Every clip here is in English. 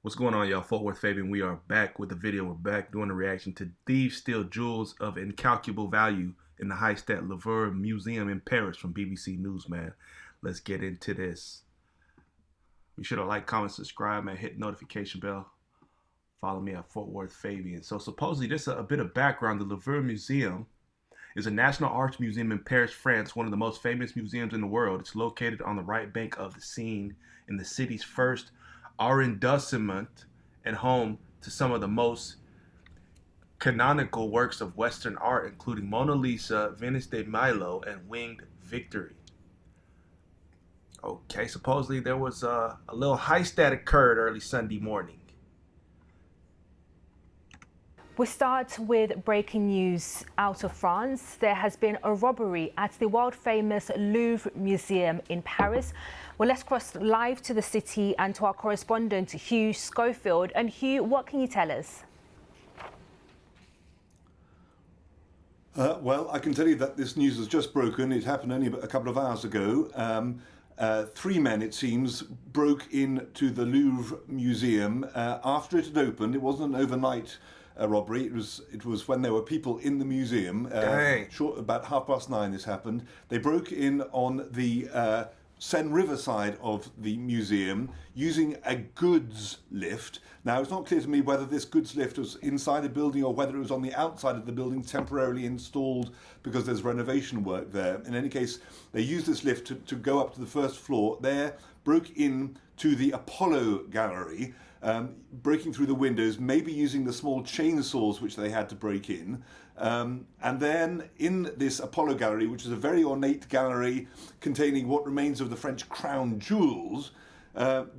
What's going on, y'all? Worth Fabian. We are back with the video. We're back doing a reaction to Thieves Steal Jewels of Incalculable Value in the Heist at Louvre Museum in Paris from BBC News, man. Let's get into this. Be sure to like, comment, subscribe, and hit notification bell. Follow me at Worth Fabian. So supposedly, this is a bit of background. The Louvre Museum is a national arts museum in Paris, France, one of the most famous museums in the world. It's located on the right bank of the Seine in the city's first arrondissement and home to some of the most canonical works of Western art, including Mona Lisa, Venus de Milo, and Winged Victory. Okay, supposedly there was a little heist that occurred early Sunday morning. We start with breaking news out of France. There has been a robbery at the world-famous Louvre Museum in Paris. Well, let's cross live to the city and to our correspondent, Hugh Schofield. And Hugh, what can you tell us? Well, I can tell you that this news has just broken. It happened only a couple of hours ago. Three men, it seems, broke into the Louvre Museum after it had opened. It wasn't an overnight robbery. It was when there were people in the museum. About 9:30 this happened. They broke in on the Seine River side of the museum using a goods lift. Now, it's not clear to me whether this goods lift was inside the building or whether it was on the outside of the building, temporarily installed because there's renovation work there. In any case, they used this lift to go up to the first floor. There, broke in to the Apollo Gallery, breaking through the windows, maybe using the small chainsaws which they had to break in. And then in this Apollo Gallery, which is a very ornate gallery containing what remains of the French crown jewels,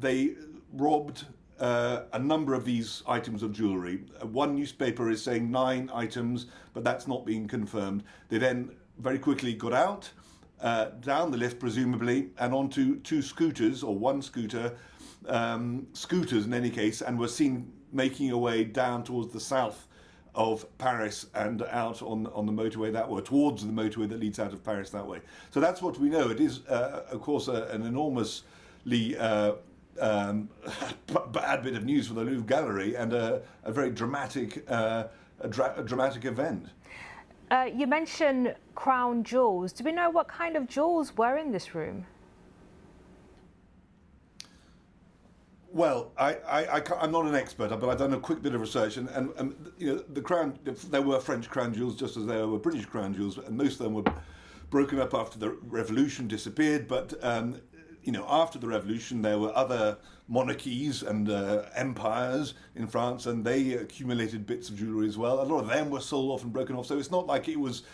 they robbed a number of these items of jewellery. One newspaper is saying 9 items, but that's not being confirmed. They then very quickly got out, down the lift presumably, and onto 2 scooters, or 1 scooter, scooters in any case, and were seen making a way down towards the south of Paris and out on the motorway that way, towards the motorway that leads out of Paris that way. So that's what we know. It is, of course, an enormously bad bit of news for the Louvre Gallery and a very dramatic, dramatic event. You mentioned crown jewels. Do we know what kind of jewels were in this room? Well, I'm not an expert, but I've done a quick bit of research, and you know, the crown, there were French crown jewels just as there were British crown jewels, and most of them were broken up after the revolution, disappeared. But you know, after the revolution, there were other monarchies and empires in France, and they accumulated bits of jewellery as well. A lot of them were sold off and broken off, so it's not like it was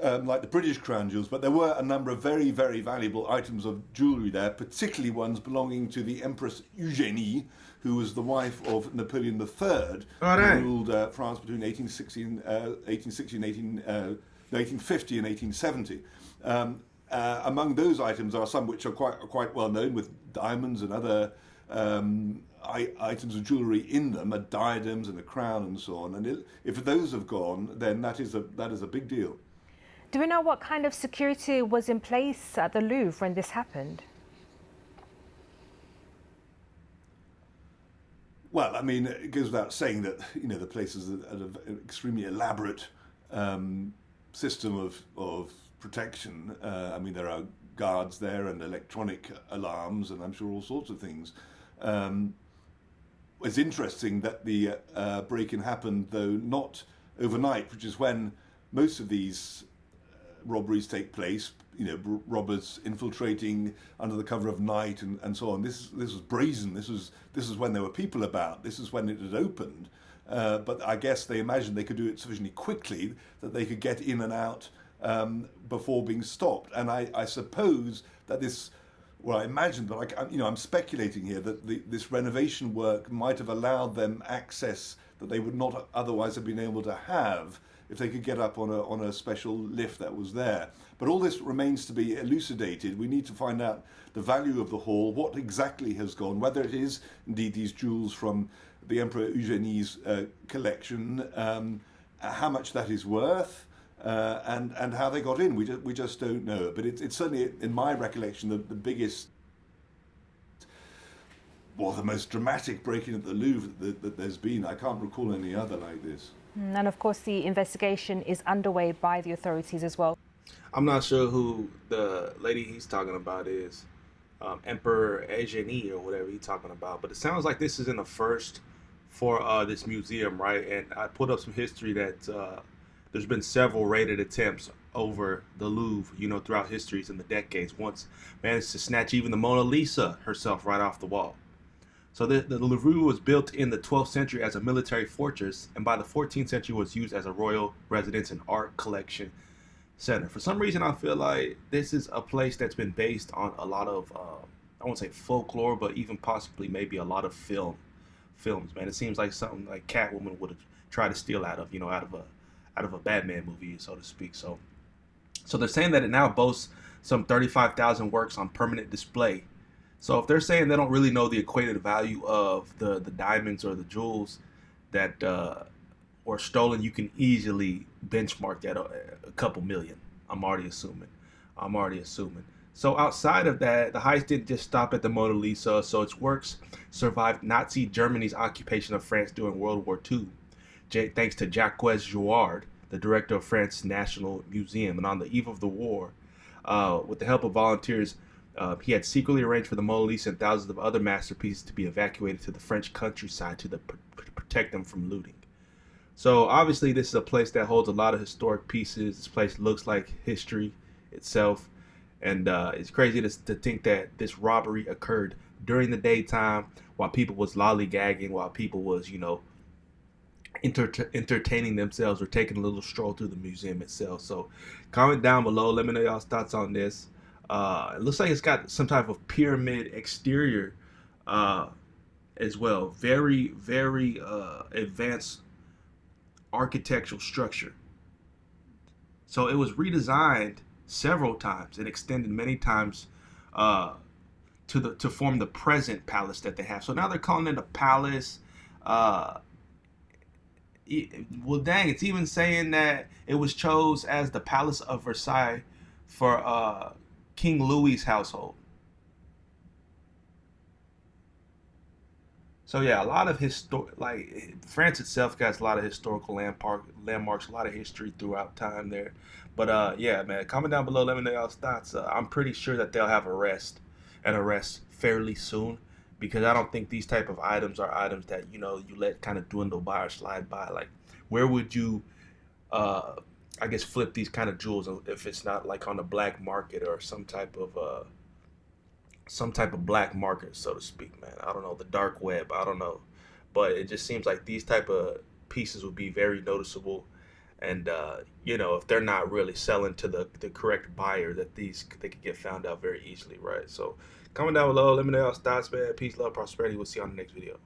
like the British crown jewels, but there were a number of very, very valuable items of jewellery there, particularly ones belonging to the Empress Eugénie, who was the wife of Napoleon III, who ruled France between 1850 and 1870. Among those items are some which are quite well known, with diamonds and other items of jewellery in them, diadems and a crown and so on. And if those have gone, then that is a big deal. Do we know what kind of security was in place at the Louvre when this happened? Well, I mean, it goes without saying that, you know, the place is an extremely elaborate system of protection. I mean, there are guards there and electronic alarms, and I'm sure all sorts of things. It's interesting that the break-in happened, though, not overnight, which is when most of these robberies take place. You know, robbers infiltrating under the cover of night and so on. This was brazen. This was when there were people about. This is when it had opened. But I guess they imagined they could do it sufficiently quickly that they could get in and out before being stopped. And I suppose that this, well, I imagine, but I'm speculating here that this renovation work might have allowed them access that they would not otherwise have been able to have if they could get up on a special lift that was there. But all this remains to be elucidated. We need to find out the value of the haul, what exactly has gone, whether it is indeed these jewels from the Emperor Eugénie's collection, how much that is worth, and how they got in. We just don't know. But it's certainly, in my recollection, the biggest well, the most dramatic break-in at the Louvre that there's been. I can't recall any other like this. And of course, the investigation is underway by the authorities as well. I'm not sure who the lady he's talking about is, Emperor Eugenie or whatever he's talking about. But it sounds like this isn't the first for this museum, right? And I put up some history that there's been several raided attempts over the Louvre, you know, throughout histories in the decades. Once managed to snatch even the Mona Lisa herself right off the wall. So the Louvre was built in the 12th century as a military fortress, and by the 14th century was used as a royal residence and art collection center. For some reason, I feel like this is a place that's been based on a lot of, I won't say folklore, but even possibly maybe a lot of films, man. It seems like something like Catwoman would have tried to steal out of, you know, out of a Batman movie, so to speak. So they're saying that it now boasts some 35,000 works on permanent display. So if they're saying they don't really know the equated value of the diamonds or the jewels that were stolen, you can easily benchmark that a couple million. I'm already assuming. So outside of that, the heist didn't just stop at the Mona Lisa. So its works survived Nazi Germany's occupation of France during World War II, thanks to Jacques Jouard, the director of France's National Museum. And on the eve of the war, with the help of volunteers, he had secretly arranged for the Mona Lisa and thousands of other masterpieces to be evacuated to the French countryside to protect them from looting. So obviously this is a place that holds a lot of historic pieces. This place looks like history itself. And it's crazy to think that this robbery occurred during the daytime while people was lollygagging, while people was, you know, entertaining themselves or taking a little stroll through the museum itself. So comment down below. Let me know y'all's thoughts on this. It looks like it's got some type of pyramid exterior as well. Very, very advanced architectural structure. So it was redesigned several times and extended many times to form the present palace that they have. So now they're calling it a palace. Well, dang, it's even saying that it was chose as the Palace of Versailles for King Louis's household. So yeah, a lot of France itself has a lot of historical landmarks, a lot of history throughout time there. But yeah, man, comment down below, let me know y'all's thoughts. I'm pretty sure that they'll have arrest fairly soon, because I don't think these type of items are items that, you know, you let kind of dwindle by or slide by. Like, where would you I guess flip these kind of jewels if it's not like on the black market or some type of black market, so to speak, man. I don't know, the dark web, I don't know, but it just seems like these type of pieces would be very noticeable. And you know, if they're not really selling to the correct buyer, that they could get found out very easily, right? So comment down below, let me know y'all's thoughts, man. Peace, love, prosperity. We'll see you on the next video.